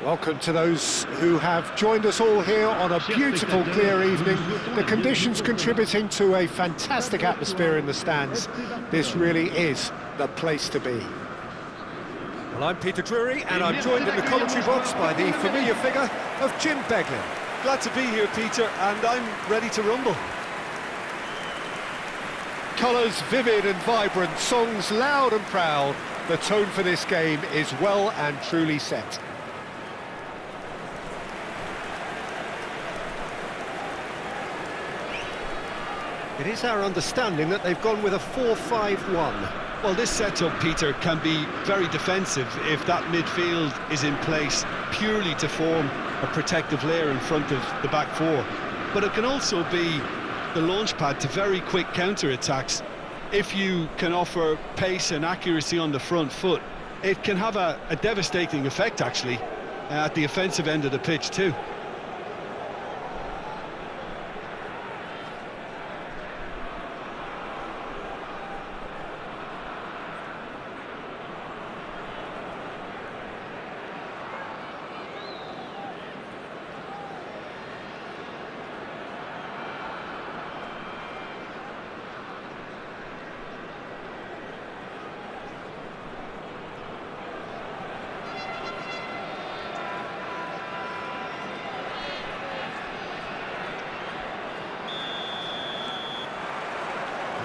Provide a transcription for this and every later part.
Welcome to those who have joined us all here on a beautiful, clear evening. The conditions contributing to a fantastic atmosphere in the stands. This really is the place to be. Well, I'm Peter Drury, and I'm joined in the commentary box by the familiar figure of Jim Beglin. Glad to be here, Peter, and I'm ready to rumble. Colours vivid and vibrant, songs loud and proud. The tone for this game is well and truly set. It is our understanding that they've gone with a 4-5-1. Well, this setup, Peter, can be very defensive if that midfield is in place purely to form a protective layer in front of the back four. But it can also be the launch pad to very quick counter-attacks. If you can offer pace and accuracy on the front foot, it can have a devastating effect, actually, at the offensive end of the pitch too.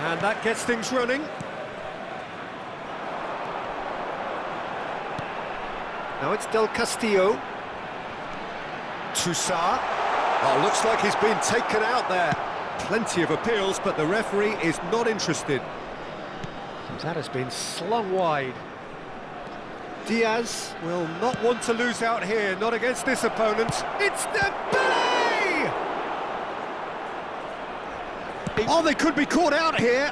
And that gets things running. Now it's Del Castillo. Toussaint. Oh, looks like he's been taken out there. Plenty of appeals, but the referee is not interested. That has been slung wide. Diaz will not want to lose out here, not against this opponent. It's Dembele! Oh, they could be caught out here.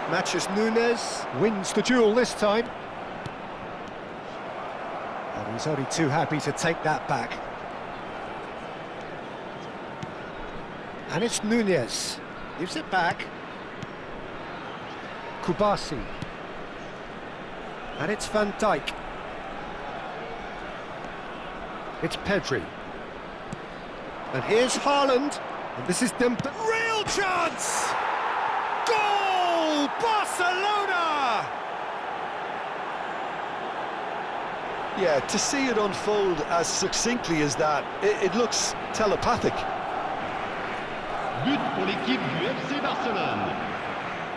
Matches Nunes, wins the duel this time. And he's only too happy to take that back. And it's Nunes, gives it back. Kubasi. And it's Van Dijk. It's Pedri. And here's Haaland. And this is Dembele. Real chance! Goal! Barcelona! Yeah, to see it unfold as succinctly as that, it looks telepathic. But pour l'équipe du FC Barcelone.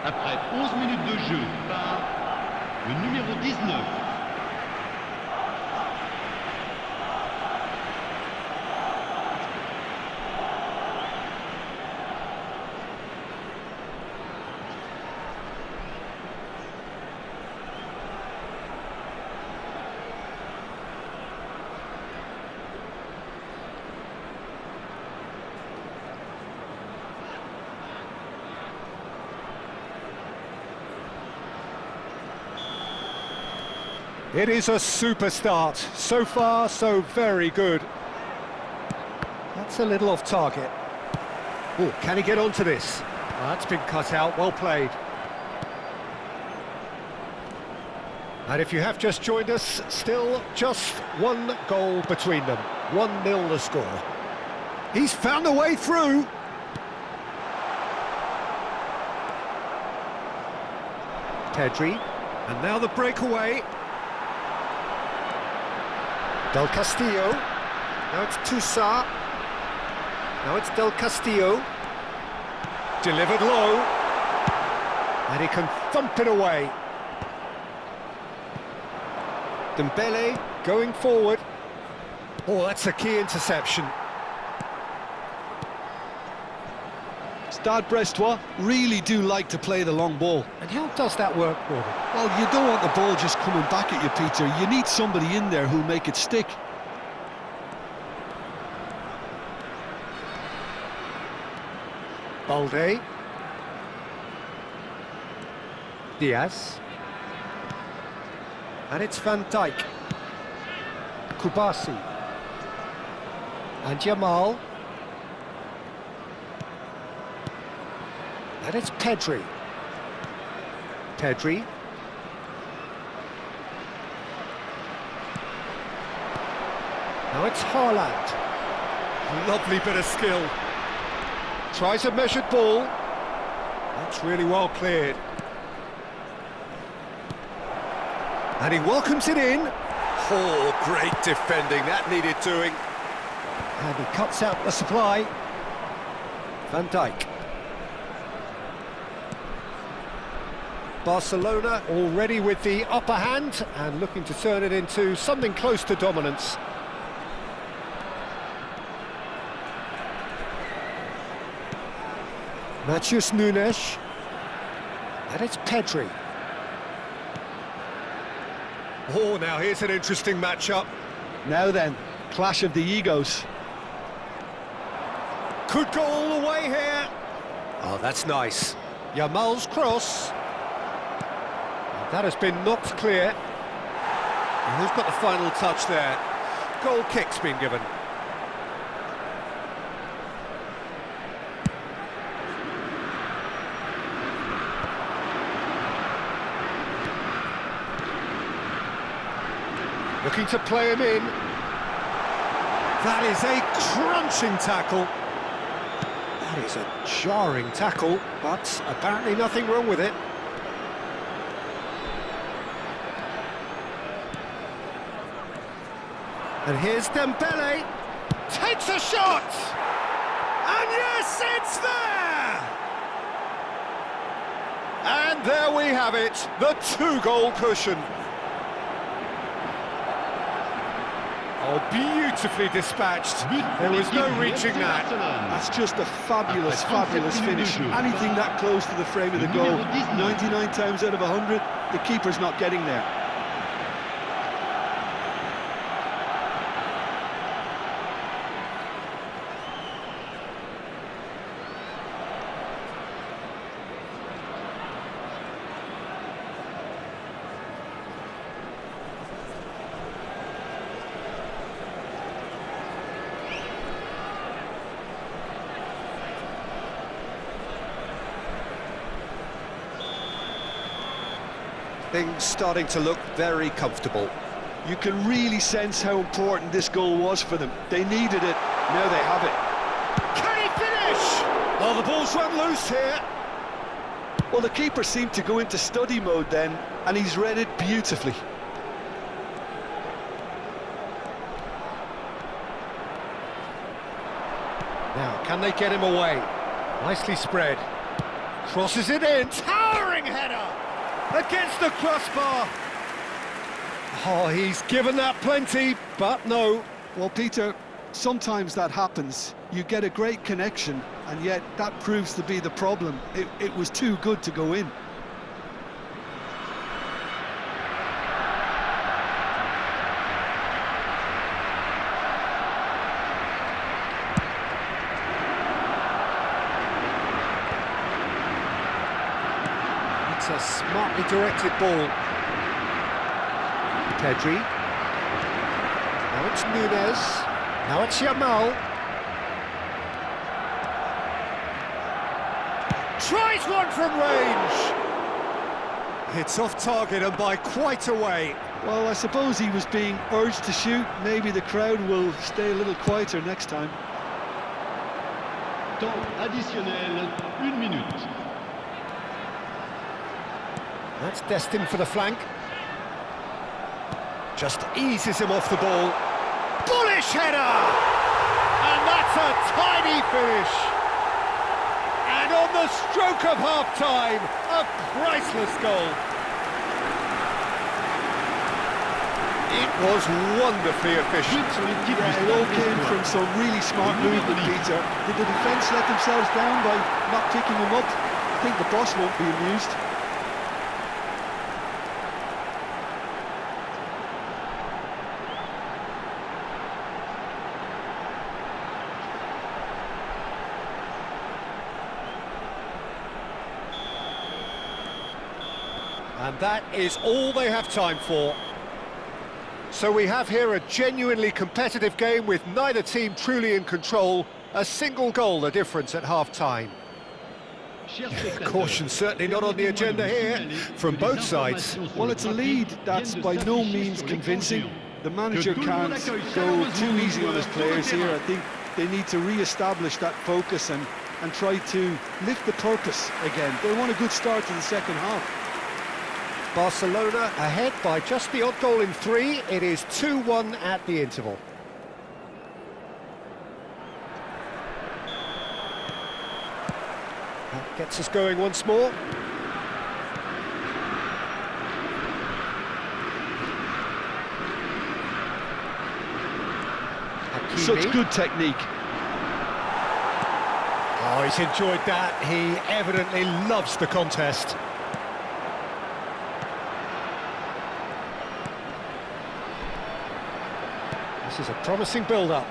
Après 11 minutes de jeu par le numéro 19. It is a super start. So far, so very good. That's a little off target. Oh, can he get onto this? Oh, that's been cut out, well played. And if you have just joined us, still just one goal between them. 1-0 the score. He's found a way through. Pedri, and now the breakaway. Del Castillo, now it's Toussaint, now it's Del Castillo, delivered low, and he can thump it away. Dembele going forward. Oh, that's a key interception. Stade Brestois really do like to play the long ball. And how does that work, Morgan? Well, you don't want the ball just coming back at you, Peter. You need somebody in there who'll make it stick. Balde. Diaz. And it's Van Dijk. Kubasi. And Yamal. And it's Pedri. Pedri. Now it's Haaland. Lovely bit of skill. Tries a measured ball. That's really well cleared. And he welcomes it in. Oh, great defending. That needed doing. And he cuts out the supply. Van Dijk. Barcelona already with the upper hand and looking to turn it into something close to dominance. Matheus Nunes. And it's Pedri. Oh, now here's an interesting matchup. Now then, clash of the egos. Could go all the way here. Oh, that's nice. Yamal's cross. That has been knocked clear. And who's got the final touch there? Goal kick's been given. Looking to play him in. That is a crunching tackle. That is a jarring tackle, but apparently nothing wrong with it. And here's Dembele. Takes a shot! And yes, it's there! And there we have it, the two-goal cushion. Oh, beautifully dispatched. There was no reaching that. That's just a fabulous, fabulous finish. Anything that close to the frame of the goal, 99 times out of 100, the keeper's not getting there. Things starting to look very comfortable. You can really sense how important this goal was for them. They needed it, now they have it. Can he finish? Oh, the ball's run loose here. Well, the keeper seemed to go into study mode then, and he's read it beautifully. Now, can they get him away? Nicely spread. Crosses it in. Towering header! Against the crossbar. Oh, he's given that plenty, but no. Well, Peter, sometimes that happens. You get a great connection, and yet that proves to be the problem. It was too good to go in. It's a smartly directed ball. Pedri. Now it's Nunes. Now it's Yamal. Tries one from range. It's off target and by quite a way. Well, I suppose he was being urged to shoot. Maybe the crowd will stay a little quieter next time. Temps additionnel, 1 minute. That's destined for the flank. Just eases him off the ball. Bullish header! And that's a tiny finish. And on the stroke of half-time, a priceless goal. It was wonderfully efficient. Yeah, it all came from some really smart movement, Peter. Did the defence let themselves down by not picking him up? I think the boss won't be amused. And that is all they have time for. So we have here a genuinely competitive game with neither team truly in control. A single goal the difference at half-time. Chers spectateurs, Caution certainly not on the agenda here from both sides. Well, it's a lead that's by no means convincing. The manager can't go too easy on his players here. I think they need to re-establish that focus and try to lift the purpose again. They want a good start to the second half. Barcelona ahead by just the odd goal in 3. It is 2-1 at the interval. That gets us going once more. Hakimi. Such good technique. Oh, he's enjoyed that. He evidently loves the contest. This is a promising build-up.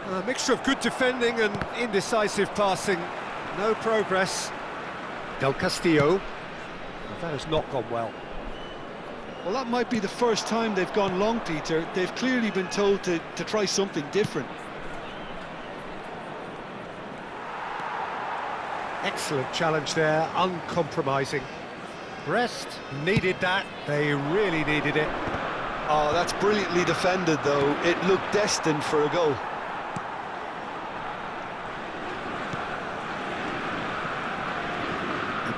A mixture of good defending and indecisive passing. No progress. Del Castillo. Well, that has not gone well. Well, that might be the first time they've gone long, Peter. They've clearly been told to try something different. Excellent challenge there, uncompromising. Brest needed that, they really needed it. Oh, that's brilliantly defended, though. It looked destined for a goal.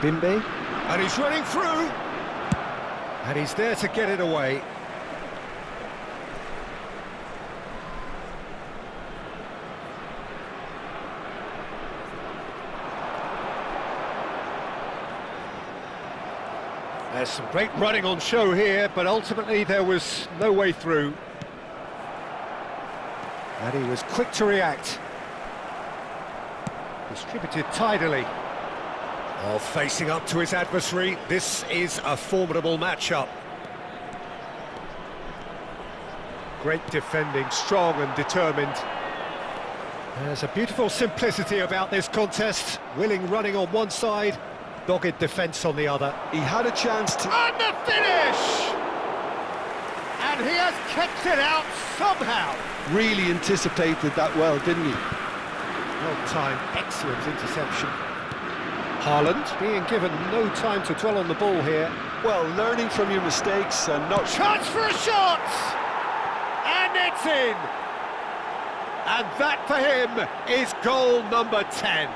Bimbe, and he's running through, and he's there to get it away. There's some great running on show here, but ultimately there was no way through. And he was quick to react. Distributed tidily. Oh, facing up to his adversary, this is a formidable matchup. Great defending, strong and determined. There's a beautiful simplicity about this contest. Willing running on one side, dogged defence on the other. He had a chance to... And the finish! And he has kept it out somehow. Really anticipated that well, didn't he? Well timed, excellent interception. Haaland being given no time to dwell on the ball here. Well, learning from your mistakes and not... Chance for a shot! And it's in! And that for him is goal number 10.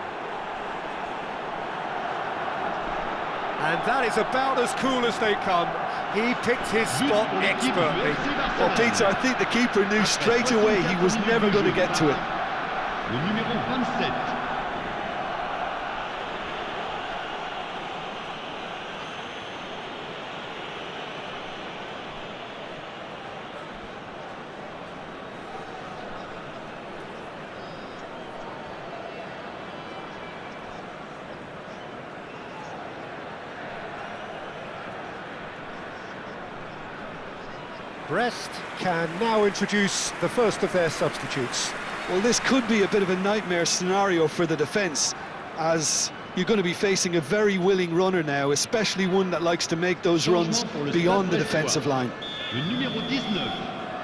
And that is about as cool as they come. He picked his spot expertly. Well, Peter, I think the keeper knew straight away he was never going to get to it. Le numéro 27. Brest can now introduce the first of their substitutes. Well, this could be a bit of a nightmare scenario for the defence, as you're going to be facing a very willing runner now, especially one that likes to make those runs beyond the defensive line. Le numéro 19.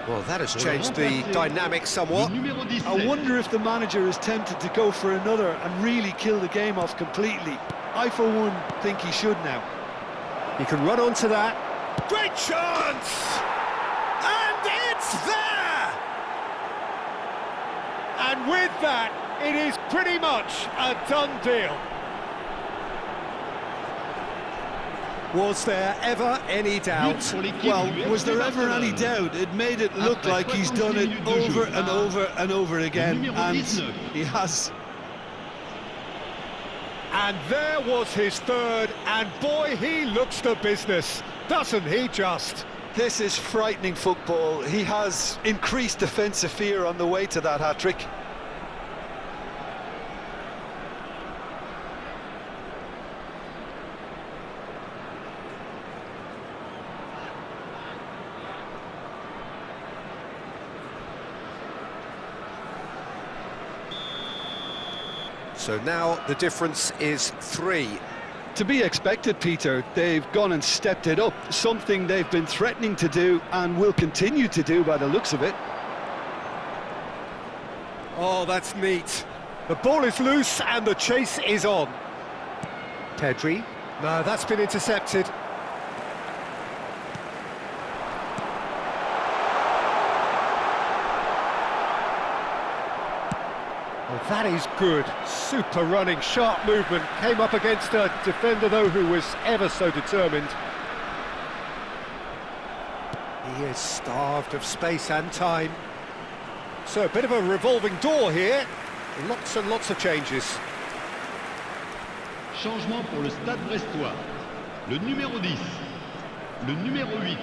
Well, that has changed the dynamic somewhat. Le numéro 17. I wonder if the manager is tempted to go for another and really kill the game off completely. I, for one, think he should now. He can run onto that. Great chance! And it's there! And with that, it is pretty much a done deal. Was there ever any doubt? Well, was there ever any doubt? It made it look like he's done it over and over and over again, and he has. And there was his third, and boy, he looks the business, doesn't he just? This is frightening football. He has increased defensive fear on the way to that hat-trick. So now the difference is 3. To be expected, Peter. They've gone and stepped it up, something they've been threatening to do and will continue to do by the looks of it. Oh, that's neat. The ball is loose and the chase is on. Pedri. No, that's been intercepted. Oh, that is good. Super running, sharp movement. Came up against a defender, though, who was ever so determined. He is starved of space and time. So a bit of a revolving door here. Lots and lots of changes. Changement pour le Stade Brestois. Le numéro 10, le numéro 8.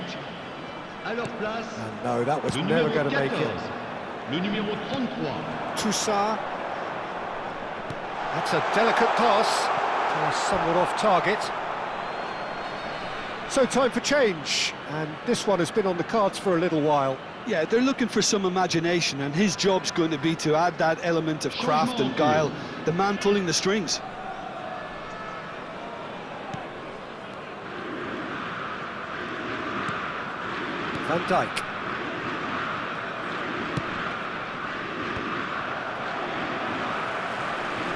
À leur place, And no, that was le never numéro going to make 14, it. le numéro 33. Toussaint. That's a delicate pass, somewhat off target. So time for change, and this one has been on the cards for a little while. Yeah, they're looking for some imagination, and his job's going to be to add that element of craft and guile, the man pulling the strings. Van Dijk.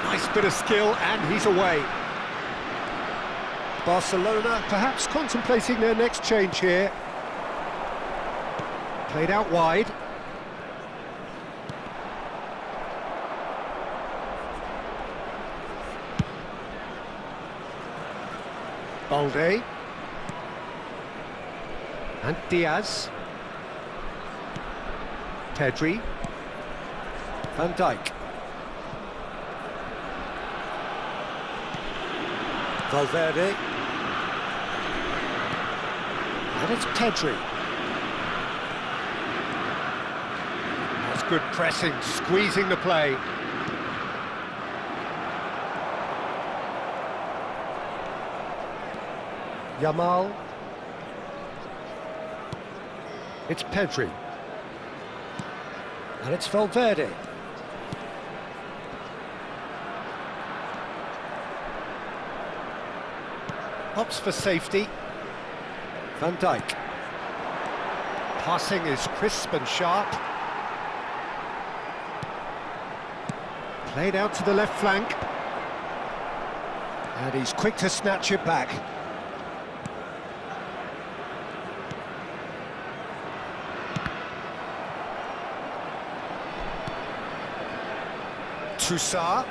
Nice bit of skill, and he's away. Barcelona perhaps contemplating their next change here. Played out wide. Balde. And Diaz. Pedri. Van Dijk. Valverde. And it's Pedri. That's good pressing, squeezing the play. Yamal. It's Pedri. And it's Valverde. Hops for safety. Van Dijk. Passing is crisp and sharp. Played out to the left flank. And he's quick to snatch it back. Toussaint.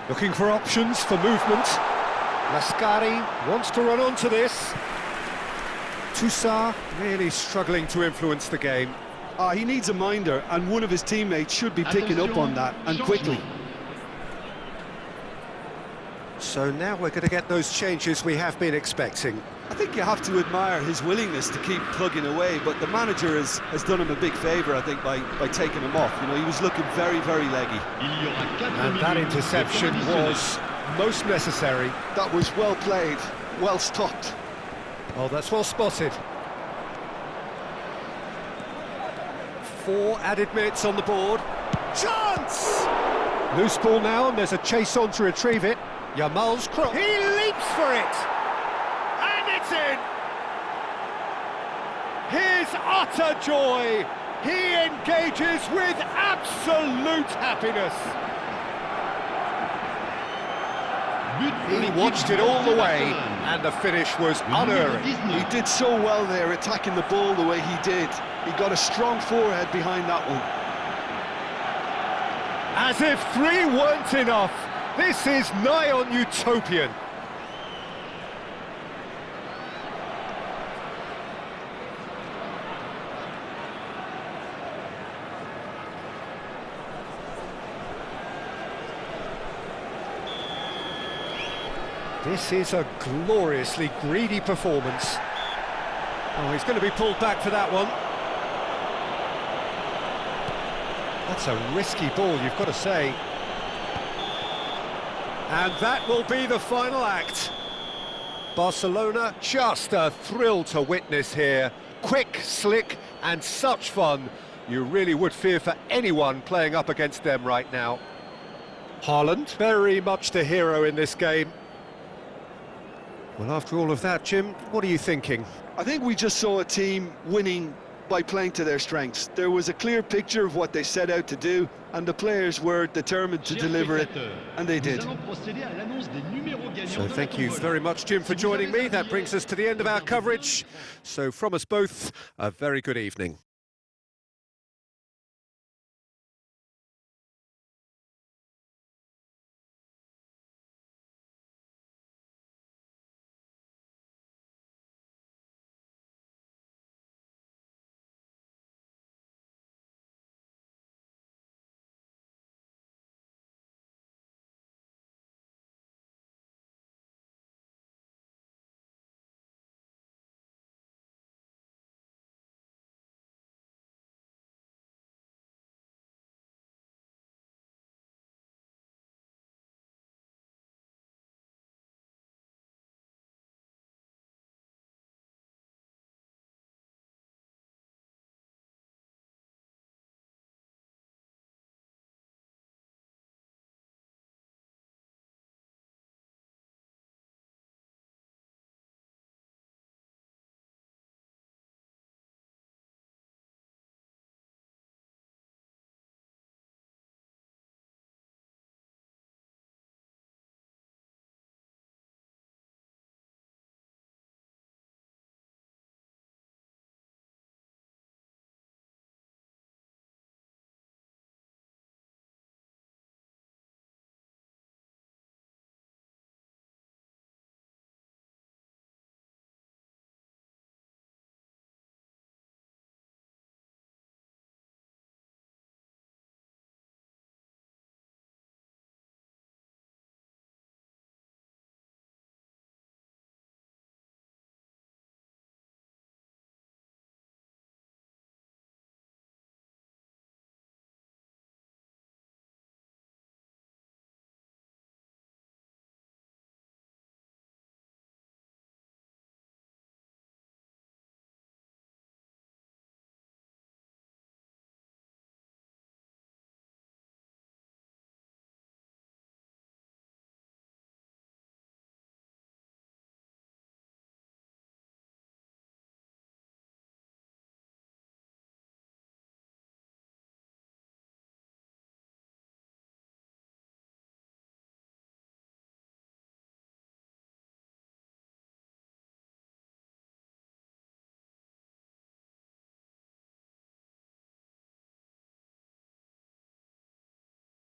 Looking for options for movement. Lascari wants to run onto this. Toussaint really struggling to influence the game. He needs a minder, and one of his teammates should be picking up on that, and quickly. So now we're going to get those changes we have been expecting. I think you have to admire his willingness to keep plugging away, but the manager has done him a big favour, I think, by taking him off. You know, he was looking very, very leggy. And that interception was most necessary. That was well played, well stopped. Oh, that's well spotted. 4 added minutes on the board. Chance! Loose ball now, and there's a chase on to retrieve it. Yamal's cross. He leaps for it! And it's in! His utter joy! He engages with absolute happiness. He watched it all the way, and the finish was unerring. He did so well there, attacking the ball the way he did. He got a strong forehead behind that one. As if 3 weren't enough, this is nigh on utopian. This is a gloriously greedy performance. Oh, he's going to be pulled back for that one. That's a risky ball, you've got to say. And that will be the final act. Barcelona, just a thrill to witness here. Quick, slick, and such fun. You really would fear for anyone playing up against them right now. Haaland, very much the hero in this game. Well, after all of that, Jim, what are you thinking? I think we just saw a team winning by playing to their strengths. There was a clear picture of what they set out to do, and the players were determined to deliver it, and they did. So thank you very much, Jim, for joining me. That brings us to the end of our coverage. So from us both, a very good evening.